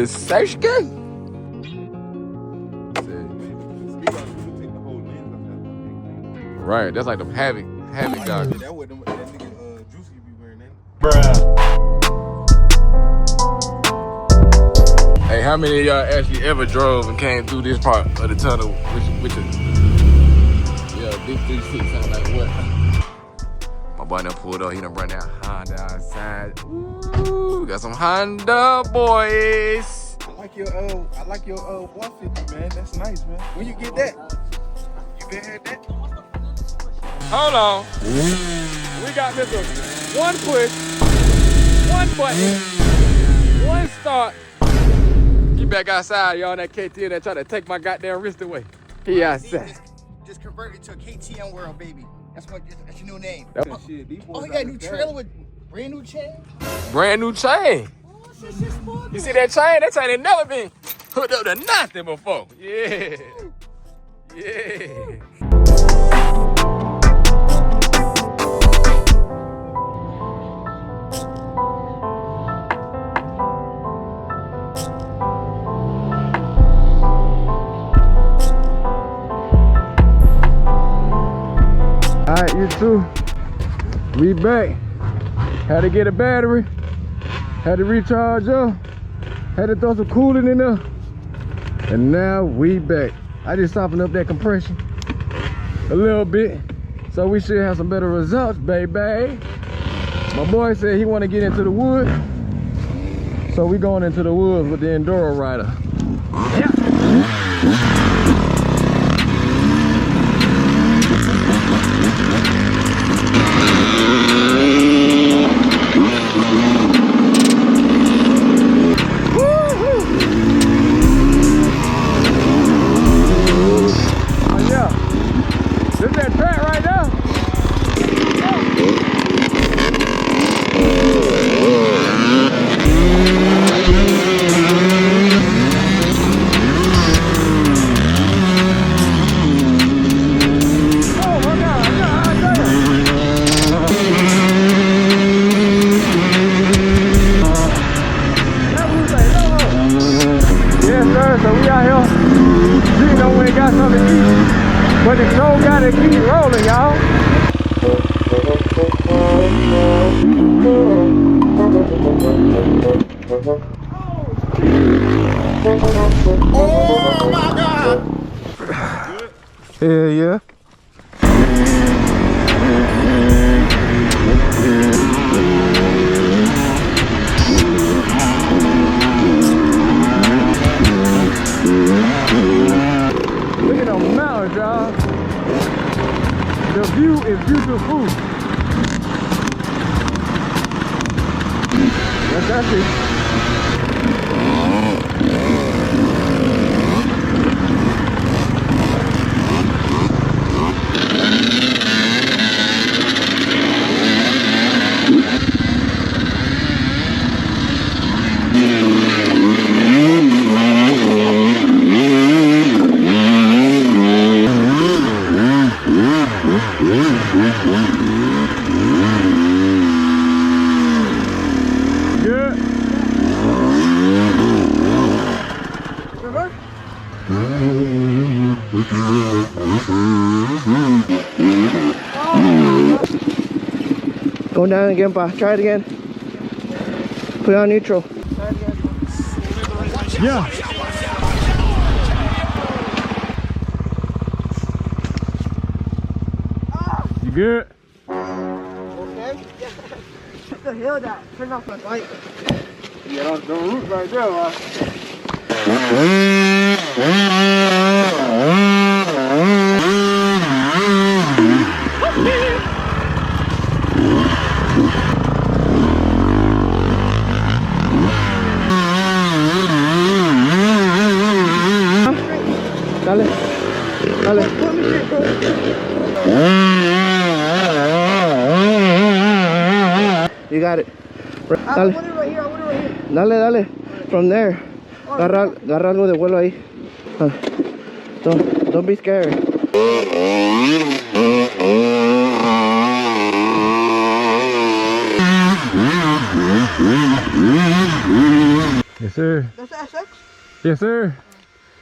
Sashka. Right, that's like the Havoc guy. That what that nigga Juicy be wearing that. Bruh. Hey, how many of y'all actually ever drove and came through this part of the tunnel with the big 3.6 sound like what? My boy done pulled up, he done run that Honda outside. Ooh, got some Honda boys. I like your 150, man. That's nice, man. When you get that? You been had that? Hold on. We got this one push, one button, one start. Get back outside, y'all. That KTM that try to take my goddamn wrist away. He outside. Just converted to a KTM world, baby. That's your new name. Shit, He got a new trailer with brand new chain. Brand new chain. Oh, shit, You see that chain? That chain ain't never been hooked up to nothing before. Yeah. Yeah. Alright, you two, we back. Had to get a battery, had to recharge up, had to throw some coolant in there, and now we back. I just softened up that compression a little bit, so we should have some better results, baby. My boy said he want to get into the woods, so we going into the woods with the enduro rider. Yeah. But the show gotta keep rolling, y'all. Oh my God! Hell yeah. Look at the mountains, y'all. The view is beautiful. Yes, that's it. Go down again, Pa. Try it again. Put it on neutral. Try it again. Yeah. You good? Okay. What the hell that? Turn off my light. Yeah, the root right there, man. Dale. Dale. You got it. Dale. Dale, dale. From there. Agarra algo de vuelo ahí. Don't be scared. Yes, Yes, sir. That's the SX? Yes, sir.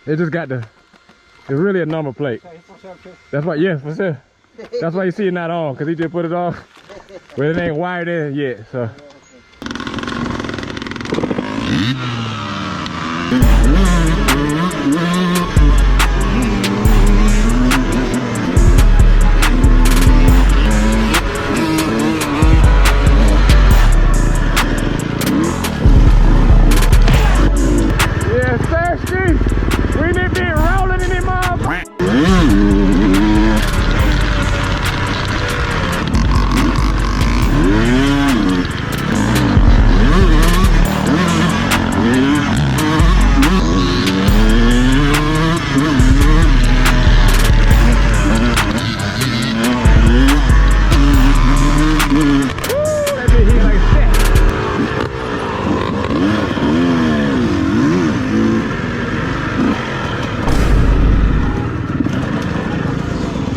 It just got it's really a number plate. That's why, yes, for sure. That's why you see it not on, because he just put it on. But it ain't wired in yet, so. Yes, sir, Steve. We need to be rolling in them up.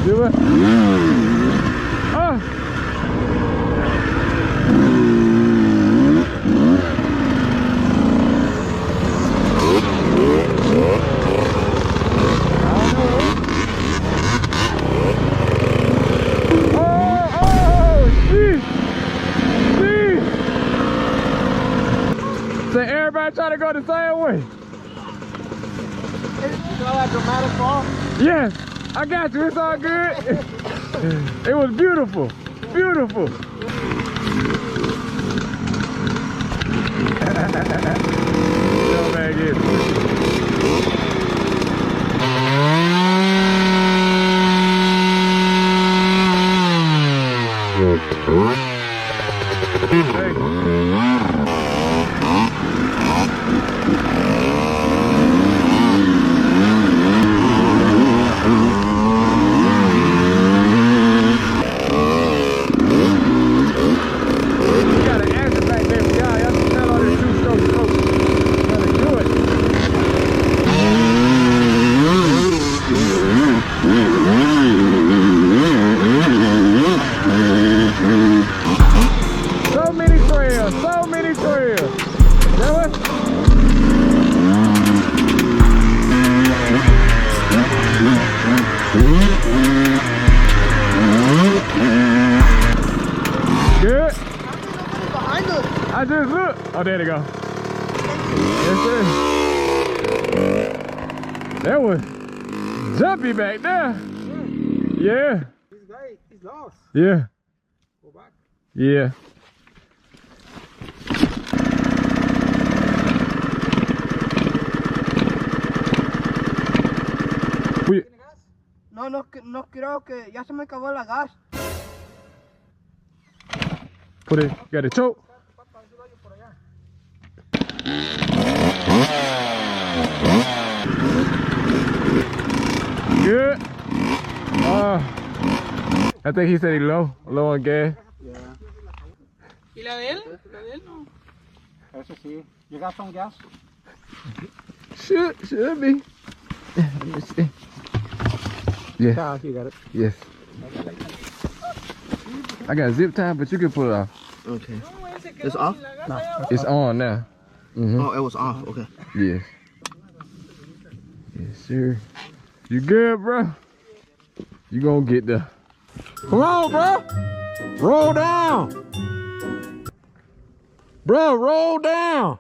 Do it. Oh. So everybody try to go the same way. You know that dramatic fall? Yes, I got you. It's all good. It was beautiful. Beautiful. Yo, man, get good. Behind us. I just look. Oh, there they go. Yes, sir. That was jumpy back there. Yeah. This guy, he's lost. Yeah. Go back. Yeah. We, No creo que ya se me acabó la gas. put it, got a choke. Good. I think he said he low on gas. ¿Y la de él? ¿La de él no? Eso sí. You got some gas? Should be. Let me see. Yeah. Yeah, you got it. Yes. I got zip tie, but you can pull it off. Okay. It's off? No. It's on now. Mm-hmm. Oh, it was off. Okay. Yes. Yes, sir. You good, bro? You gonna get there. Come on, bro. Roll down. Bro, roll down.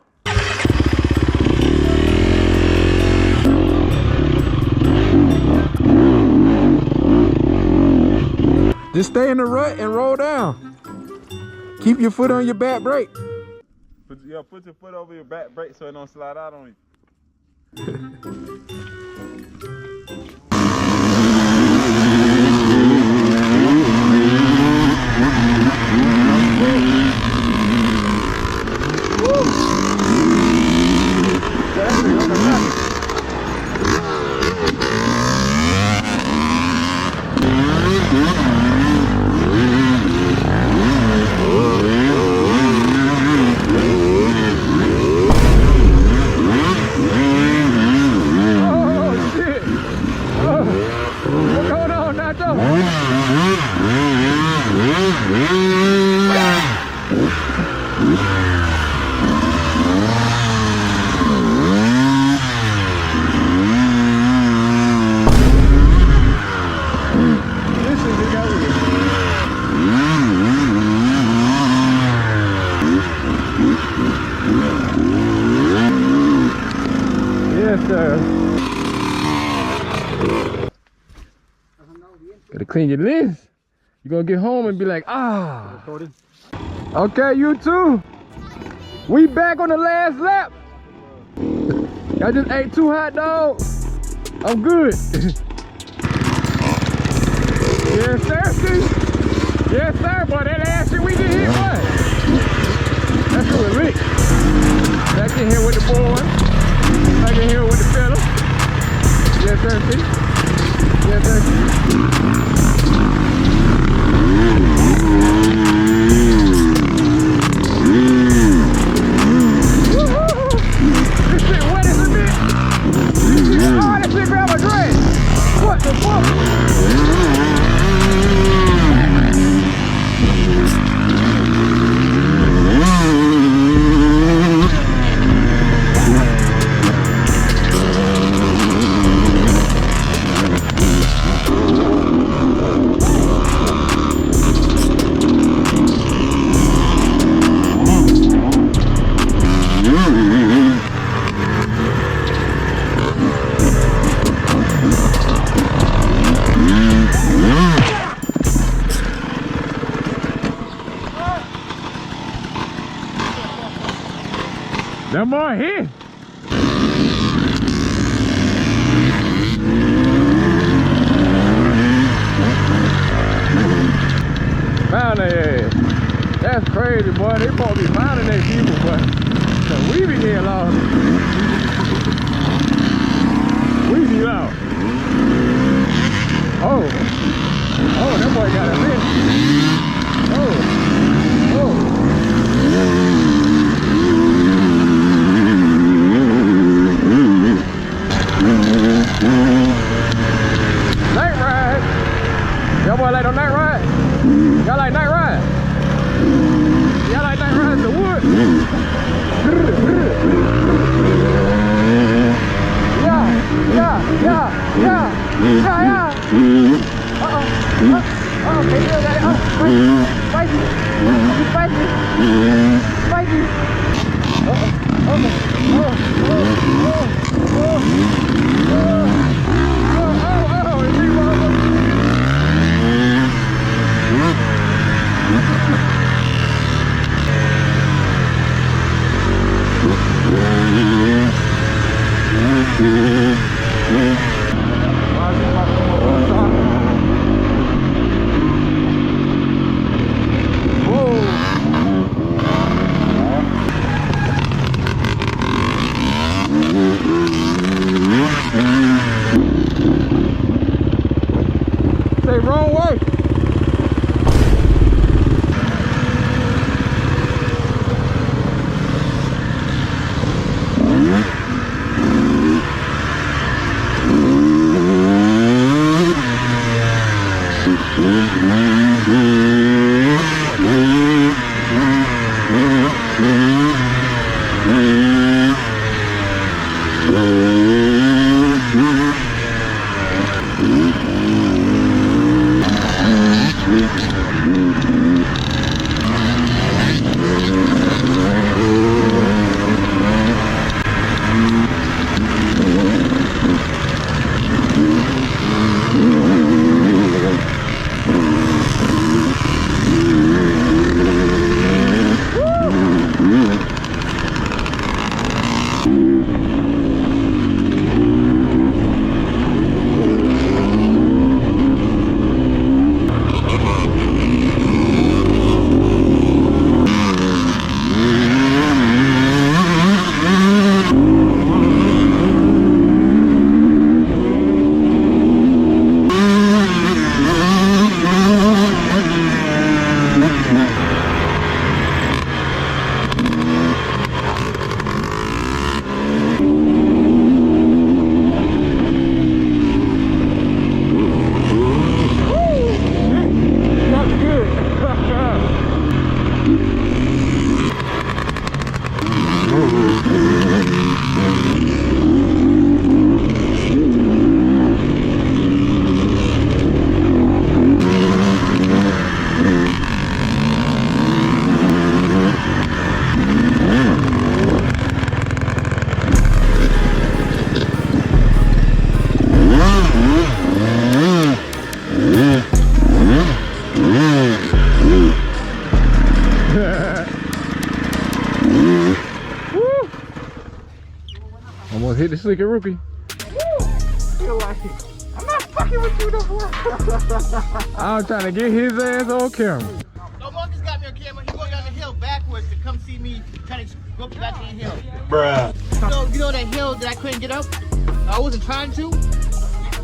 Just stay in the rut and roll down. Keep your foot on your back brake. Put your foot over your back brake so it don't slide out on you. thing they got with it. Yes, sir. Gotta clean your lens. You're gonna get home and be like, ah. Okay, you two. We back on the last lap. I just ate 2 hot dogs. I'm good. Yes, sir, Steve. Yes, sir, boy. That ass shit we did here, boy. That's really lit. Back in here with the boys. Back in here with the fellas. Yes, sir, Steve. Yes, sir, Steve. This shit wet as a bitch. Oh, that shit grab a drag. What the fuck? Them more here. Found their ass. That's crazy, boy. They supposed to be finding their people, but we be getting lost. We be lost. Oh, that boy got a fish. Oh. Night ride. Y'all boy like on night ride? Y'all like night ride? Y'all like night ride in the woods? Yeah. Can you do that? Oh, spicy. Say wrong way. slick and rookie. Feel like I'm not fucking with you no more. I'm trying to get his ass on camera. No, Marcus got me on camera. He going down the hill backwards to come see me trying to go back to the hill. Bruh. You know that hill that I couldn't get up? I wasn't trying to.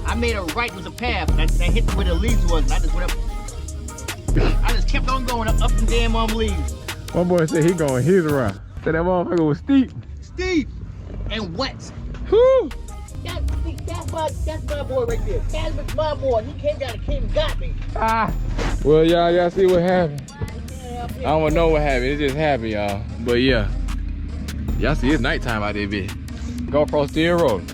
I made a right with a path, and I hit where the leaves was, and I just went up. I just kept on going up and damn leaves. My boy said he going his route. Said that motherfucker was steep. Steep and wet. Whew. That's my boy right there. That's my boy. He came down and came and got me. Ah. Well, y'all see what happened. I don't know what happened. It just happened, y'all. But yeah, y'all see it's nighttime out there, bitch. GoPro still rolling.